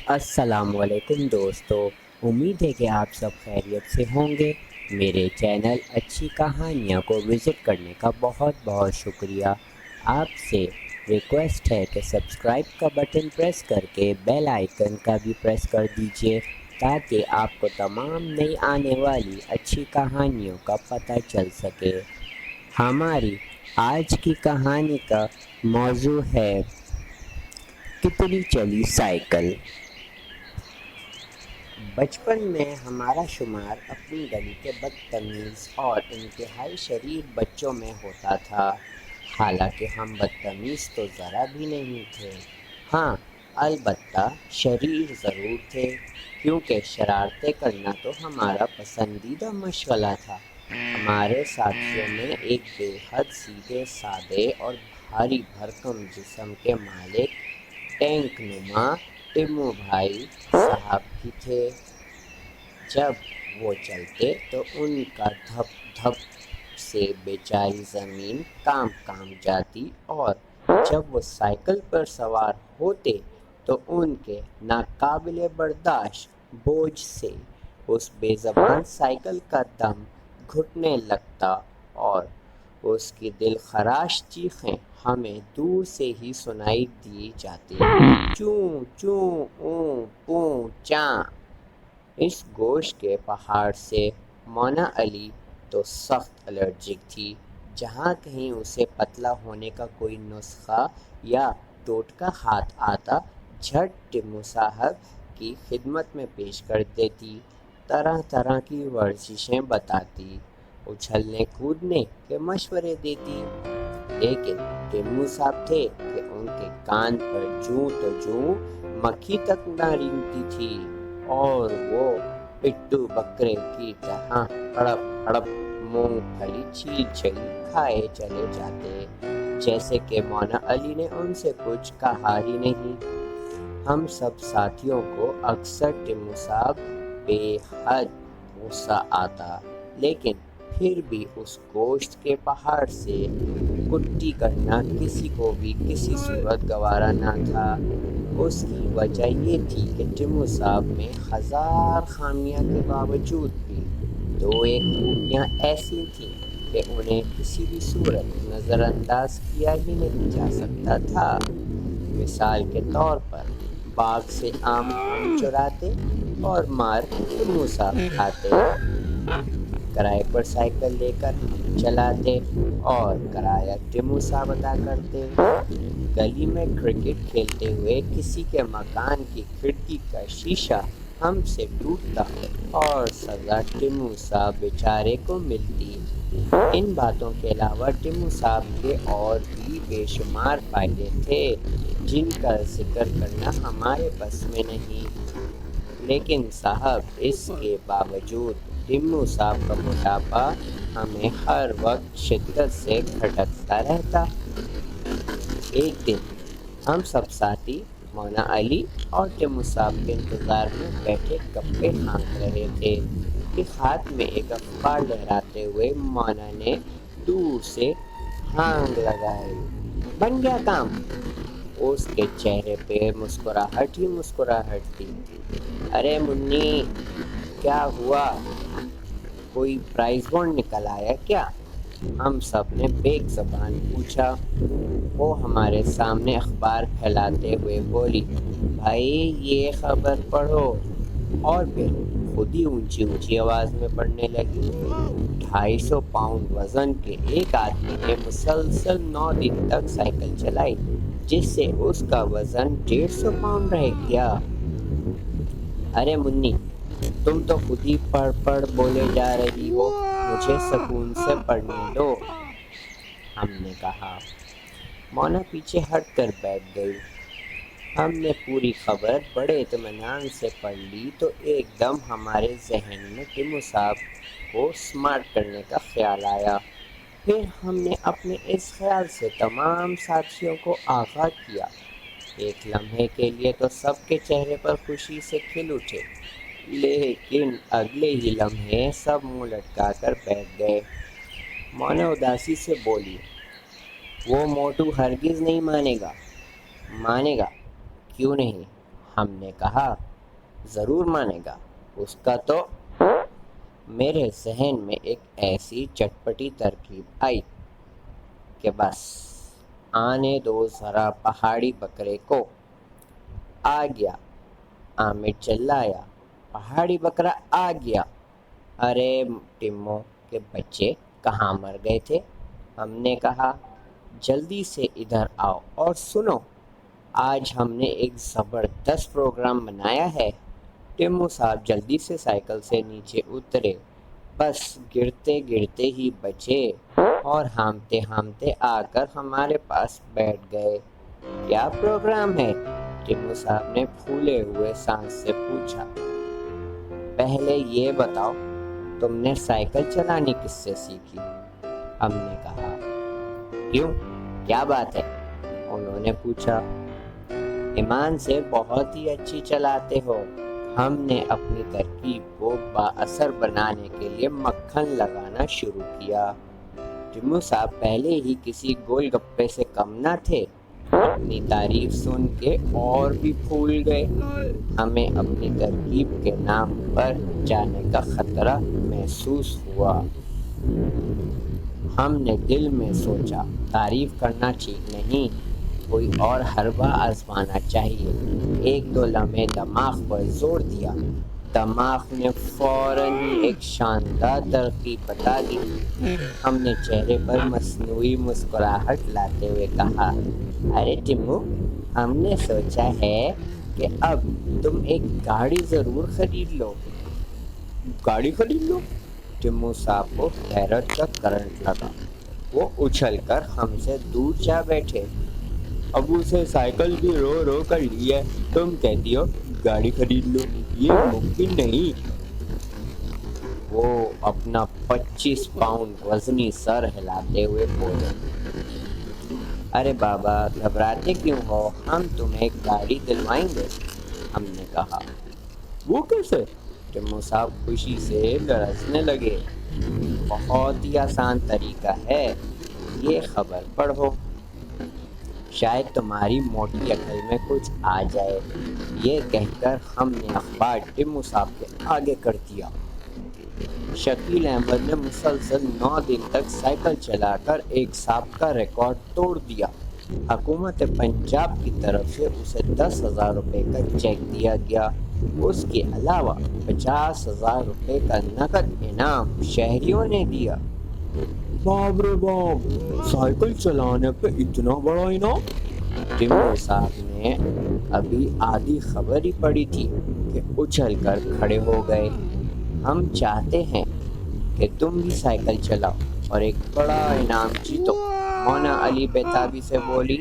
السلام علیکم دوستو، امید ہے کہ آپ سب خیریت سے ہوں گے۔ میرے چینل اچھی کہانیاں کو وزٹ کرنے کا بہت بہت شکریہ۔ آپ سے ریکویسٹ ہے کہ سبسکرائب کا بٹن پریس کر کے بیل آئیکن کا بھی پریس کر دیجئے تاکہ آپ کو تمام نئی آنے والی اچھی کہانیوں کا پتہ چل سکے۔ ہماری آج کی کہانی کا موضوع ہے کتنی چلی سائیکل۔ بچپن میں ہمارا شمار اپنی گلی کے بدتمیز اور انتہائی شریر بچوں میں ہوتا تھا، حالانکہ ہم بدتمیز تو ذرا بھی نہیں تھے۔ ہاں، البتہ شریر ضرور تھے، کیونکہ شرارتیں کرنا تو ہمارا پسندیدہ مشغلہ تھا۔ ہمارے ساتھیوں میں ایک بے حد سیدھے سادے اور بھاری بھرکم جسم کے مالک ٹینک نما ٹمو بھائی صاحب بھی تھے۔ جب وہ چلتے تو ان کا دھپ دھپ سے بیچاری زمین کانپ جاتی، اور جب وہ سائیکل پر سوار ہوتے تو ان کے ناقابل برداشت بوجھ سے اس بے زبان سائیکل کا دم گھٹنے لگتا اور اس کی دل خراش چیخیں ہمیں دور سے ہی سنائی دی جاتی، چوں چوں اوں پوں چاں۔ اس گوشت کے پہاڑ سے مونا علی تو سخت الرجک تھی۔ جہاں کہیں اسے پتلا ہونے کا کوئی نسخہ یا ٹوٹکا ہاتھ آتا، جھٹ ٹمو صاحب کی خدمت میں پیش کر دیتی، طرح طرح کی ورزشیں بتاتی، اچھلنے کودنے کے مشورے دیتی۔ لیکن ٹمو صاحب تھے کہ ان کے کان پر جوں تو جوں مکھی تک نہ رینگتی تھی، اور وہ پٹھو بکرے کی طرح ہڑپ ہڑپ مونگ پھلی چھیل چھیل کھائے چلے جاتے، جیسے کہ مونا علی نے ان سے کچھ کہا ہی نہیں۔ ہم سب ساتھیوں کو اکثر ٹمو صاحب بے حد غصہ آتا، لیکن پھر بھی اس گوشت کے پہاڑ سے کٹی کرنا کسی کو بھی کسی صورت گوارا نہ تھا۔ اس کی وجہ یہ تھی کہ ٹمو صاحب میں ہزار خامیاں کے باوجود بھی دو ایک خوبیاں ایسی تھیں کہ انہیں کسی بھی صورت نظر انداز کیا ہی نہیں جا سکتا تھا۔ مثال کے طور پر باغ سے آم ہم چراتے اور مار ٹمو صاحب کھاتے، کرائے پر سائیکل لے کر ہم چلاتے اور کرایہ ٹمو صاحب ادا کرتے، گلی میں کرکٹ کھیلتے ہوئے کسی کے مکان کی کھڑکی کا شیشہ ہم سے ٹوٹتا اور سزا ٹمو صاحب بیچارے کو ملتی۔ ان باتوں کے علاوہ ٹمو صاحب کے اور بھی بے شمار فائدے تھے جن کا ذکر کرنا ہمارے بس میں نہیں، لیکن صاحب اس کے باوجود ٹمو صاحب کا موٹاپا ہمیں ہر وقت شدت سے کھٹکتا رہتا۔ ایک دن ہم سب ساتھی مونا علی اور ٹمو صاحب کے انتظار میں بیٹھے گپے ہانک رہے تھے کہ ہاتھ میں ایک اخبار لہراتے ہوئے مونا نے دور سے ہانگ لگائی، بن گیا کام۔ اس کے چہرے پہ مسکراہٹ ہی مسکراہٹ تھی۔ ارے منی، کیا ہوا؟ کوئی پرائز بانڈ نکل آیا کیا؟ ہم سب نے بیک زبان پوچھا۔ وہ ہمارے سامنے اخبار پھیلاتے ہوئے بولی، بھائی یہ خبر پڑھو، اور پھر خود ہی اونچی اونچی آواز میں پڑھنے لگی۔ 250 پاؤنڈ وزن کے ایک آدمی نے مسلسل 9 دن تک سائیکل چلائی، جس سے اس کا وزن 150 پاؤنڈ رہ گیا۔ ارے منی، تم تو خود ہی پڑھ پڑھ بولے جا رہی ہو، مجھے سکون سے پڑھنے دو، ہم نے کہا۔ مونا پیچھے ہٹ کر بیٹھ گئی۔ ہم نے پوری خبر بڑے اطمینان سے پڑھ لی تو ایک دم ہمارے ذہن میں ٹمو صاحب کو سمارٹ کرنے کا خیال آیا۔ پھر ہم نے اپنے اس خیال سے تمام ساتھیوں کو آگاہ کیا۔ ایک لمحے کے لیے تو سب کے چہرے پر خوشی سے کھل اٹھے، لیکن اگلے ہی لمحے سب منہ لٹکا کر بیٹھ گئے۔ مونا اداسی سے بولی، وہ موٹو ہرگز نہیں مانے گا۔ مانے گا؟ کیوں نہیں؟ ہم نے کہا ضرور مانے گا، اس کا تو۔ میرے ذہن میں ایک ایسی چٹپٹی ترکیب آئی کہ بس آنے دو ذرا پہاڑی بکرے کو۔ آ گیا، عامر چلایا، پہاڑی بکرا آ گیا۔ ارے ٹمو کے بچے کہاں مر گئے تھے؟ ہم نے کہا جلدی سے ادھر آؤ اور سنو، آج ہم نے ایک زبردست پروگرام بنایا ہے۔ ٹمو صاحب جلدی سے سائیکل سے نیچے اترے، بس گرتے گرتے ہی بچے اور ہامتے ہامتے آ کر ہمارے پاس بیٹھ گئے۔ کیا پروگرام ہے؟ ٹمو صاحب نے پھولے ہوئے سانس سے پوچھا۔ پہلے یہ بتاؤ تم نے سائیکل چلانی کس سے سیکھی؟ ہم نے کہا کیوں، کیا بات ہے؟ انہوں نے پوچھا۔ ایمان سے بہت ہی اچھی چلاتے ہو۔ ہم نے اپنی ترکیب کو بااثر بنانے کے لیے مکھن لگانا شروع کیا۔ ٹمو صاحب پہلے ہی کسی گول گپے سے کم نہ تھے، اپنی تعریف سن کے اور بھی پھول گئے۔ ہمیں اپنی ترکیب کے نام پر جانے کا خطرہ محسوس ہوا۔ ہم نے دل میں سوچا تعریف کرنا ٹھیک نہیں، کوئی اور حربہ آزمانا چاہیے۔ ایک دو لمحے دماغ پر زور دیا، دماغ نے فوراً ہی ایک شاندار ترکیب بتا دی۔ ہم نے چہرے پر مصنوعی مسکراہٹ لاتے ہوئے کہا ارے ٹمو، ہم نے سوچا ہے کہ اب تم ایک گاڑی ضرور خرید لو۔ گاڑی خرید لو؟ ٹمو صاحب کو حیرت کا کرنٹ لگا۔ وہ اچھل کر ہم سے دور جا بیٹھے۔ ابو سے سائیکل بھی رو رو کر لی ہے، تم کہتی ہو گاڑی خرید لو؟ یہ ممکن نہیں۔ وہ اپنا 25 پاؤنڈ وزنی سر ہلاتے ہوئے بولے۔ ارے بابا گھبراتے کیوں ہو، ہم تمہیں ایک گاڑی دلوائیں گے۔ ہم نے کہا وہ کیسے؟ ٹمو صاحب خوشی سے لرزنے لگے۔ بہت ہی آسان طریقہ ہے، یہ خبر پڑھو، شاید تمہاری موٹی عقل میں کچھ آ جائے۔ یہ کہہ کر ہم نے اخبار ٹمو صاحب کے آگے کر دیا۔ شکیل احمد نے مسلسل 9 دن تک سائیکل چلا کر ایک سابقہ ریکارڈ توڑ دیا۔ حکومت پنجاب کی طرف سے اسے 10,000 روپے کا چیک دیا گیا۔ اس کے علاوہ 50,000 روپے کا نقد انعام شہریوں نے دیا۔ باپ رے باپ، سائیکل چلانے پہ اتنا بڑا انعام؟ ٹمو صاحب نے ابھی آدھی خبر ہی پڑھی تھی کہ اچھل کر کھڑے ہو گئے۔ ہم چاہتے ہیں کہ تم بھی سائیکل چلاؤ اور ایک بڑا انعام جیتو، مونا علی بیتابی سے بولی۔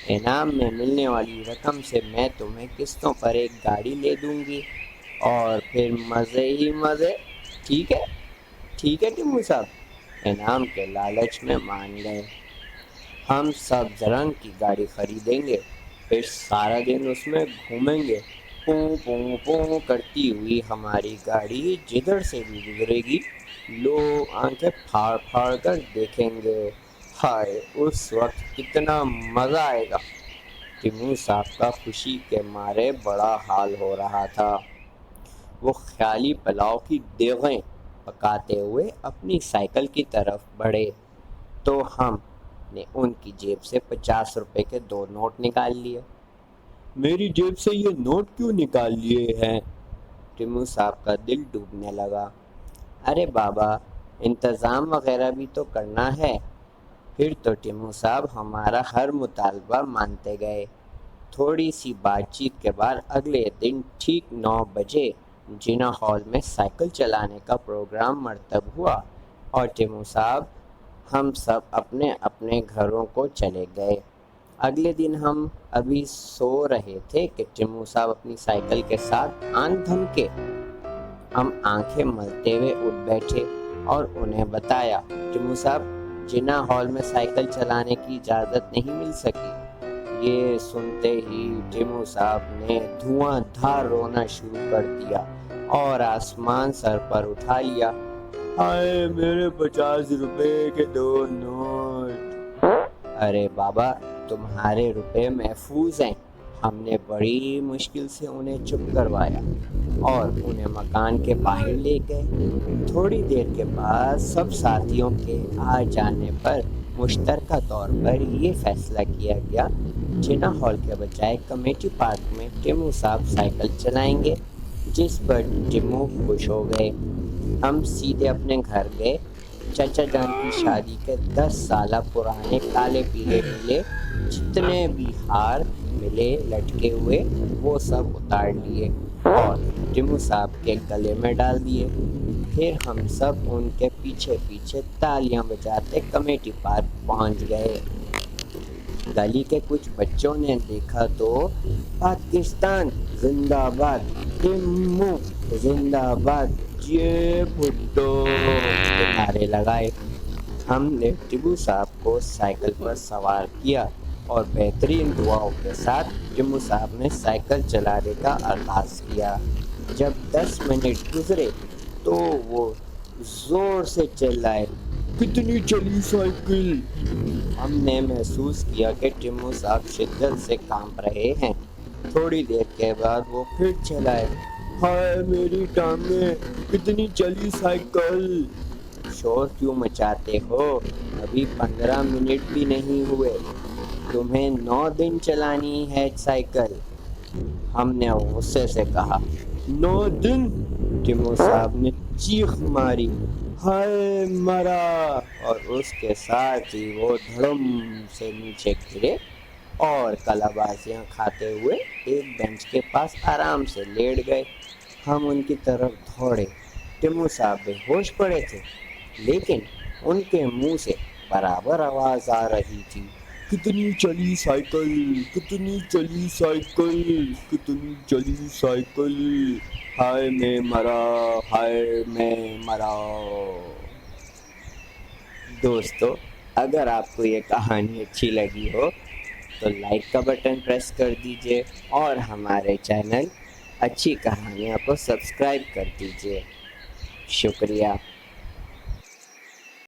انعام میں ملنے والی رقم سے میں تمہیں قسطوں پر ایک گاڑی لے دوں گی اور پھر مزے ہی مزے۔ ٹھیک ہے، ٹھیک ہے ٹمو صاحب، انعام کے لالچ میں مان گئے۔ ہم سبز رنگ کی گاڑی خریدیں گے، پھر سارا دن اس میں گھومیں گے۔ پوں پوں پوں کرتی ہوئی ہماری گاڑی جدھر سے بھی گزرے گی، لوگ آنکھیں پھاڑ پھاڑ کر دیکھیں گے۔ ہائے اس وقت کتنا مزہ آئے گا۔ ٹمو صاحب کا خوشی کے مارے بڑا حال ہو رہا تھا۔ وہ خیالی پلاؤ کی دیگیں پکاتے ہوئے اپنی سائیکل کی طرف بڑھے تو ہم نے ان کی جیب سے 50 روپے کے 2 نوٹ نکال لیے۔ میری جیب سے یہ نوٹ کیوں نکال لیے ہیں؟ ٹمو صاحب کا دل ڈوبنے لگا۔ ارے بابا انتظام وغیرہ بھی تو کرنا ہے۔ پھر تو ٹمو صاحب ہمارا ہر مطالبہ مانتے گئے۔ تھوڑی سی بات چیت کے بعد اگلے دن ٹھیک 9 بجے جنا ہال میں سائیکل چلانے کا پروگرام مرتب ہوا اور ٹمو صاحب ہم سب اپنے اپنے گھروں کو چلے گئے۔ اگلے دن ہم ابھی سو رہے تھے کہ ٹمو صاحب اپنی سائیکل کے ساتھ آن دھمکے۔ ہم آنکھیں ملتے ہوئے اٹھ بیٹھے اور انہیں بتایا ٹمو صاحب جنا ہال میں سائیکل چلانے کی اجازت نہیں مل سکی۔ یہ سنتے ہی ٹمو صاحب نے دھواں دھار رونا شروع کر دیا اور آسمان سر پر اٹھا لیا۔ ہائے میرے 50 روپے کے 2 نوٹ۔ ارے بابا تمہارے روپے محفوظ ہیں، ہم نے بڑی مشکل سے انہیں چپ کروایا اور انہیں مکان کے باہر لے گئے۔ تھوڑی دیر کے بعد سب ساتھیوں کے آ جانے پر مشترکہ طور پر یہ فیصلہ کیا گیا جنا ہال کے بجائے کمیٹی پارک میں ٹیمو صاحب سائیکل چلائیں گے، جس پر ٹیمو خوش ہو گئے۔ ہم سیدھے اپنے گھر گئے۔ چچا جان کی شادی کے 10 سالہ پرانے کالے پیلے ملے، جتنے بھی ہار ملے لٹکے ہوئے وہ سب اتار لیے اور ٹیمو صاحب کے گلے میں ڈال دیے۔ پھر ہم سب ان کے پیچھے پیچھے تالیاں بجاتے کمیٹی پارک پہنچ گئے۔ گلی کے کچھ بچوں نے دیکھا تو پاکستان زندہ باد، ٹیمو زندہ باد، جے بھٹو کے نعرے لگائے۔ ہم نے ٹیمو صاحب کو سائیکل پر سوار کیا اور بہترین دعاؤں کے ساتھ ٹیمو صاحب نے سائیکل چلانے کا آغاز کیا۔ جب 10 منٹ گزرے تو وہ زور سے چلائے، کتنی چلی سائیکل! ہم نے محسوس کیا کہ ٹیمو صاحب شدت سے کانپ رہے ہیں۔ تھوڑی دیر کے بعد وہ پھر چلائے، ہائے میری ٹانگیں، کتنی چلی سائیکل! شور کیوں مچاتے ہو؟ ابھی 15 منٹ بھی نہیں ہوئے، تمہیں 9 دن چلانی ہے سائیکل۔ ہم نے غصے سے کہا، 9 دن؟ ٹیمو صاحب نے چیخ ماری، ہائے مرا! اور اس کے ساتھ ہی وہ دھڑم سے نیچے گرے اور کلابازیاں کھاتے ہوئے ایک بینچ کے پاس آرام سے لیٹ گئے۔ ہم ان کی طرف دوڑے۔ ٹیمو صاحب بے ہوش پڑے تھے، لیکن ان کے منہ سے برابر آواز آ رہی تھی، کتنی چلی سائیکل، کتنی چلی سائیکل، کتنی چلی سائیکل، ہائے میں مرا، ہائے میں مرا۔ دوستو، اگر آپ کو یہ کہانی اچھی لگی ہو تو لائک کا بٹن پریس کر دیجئے اور ہمارے چینل اچھی کہانیاں کو سبسکرائب کر دیجئے۔ شکریہ۔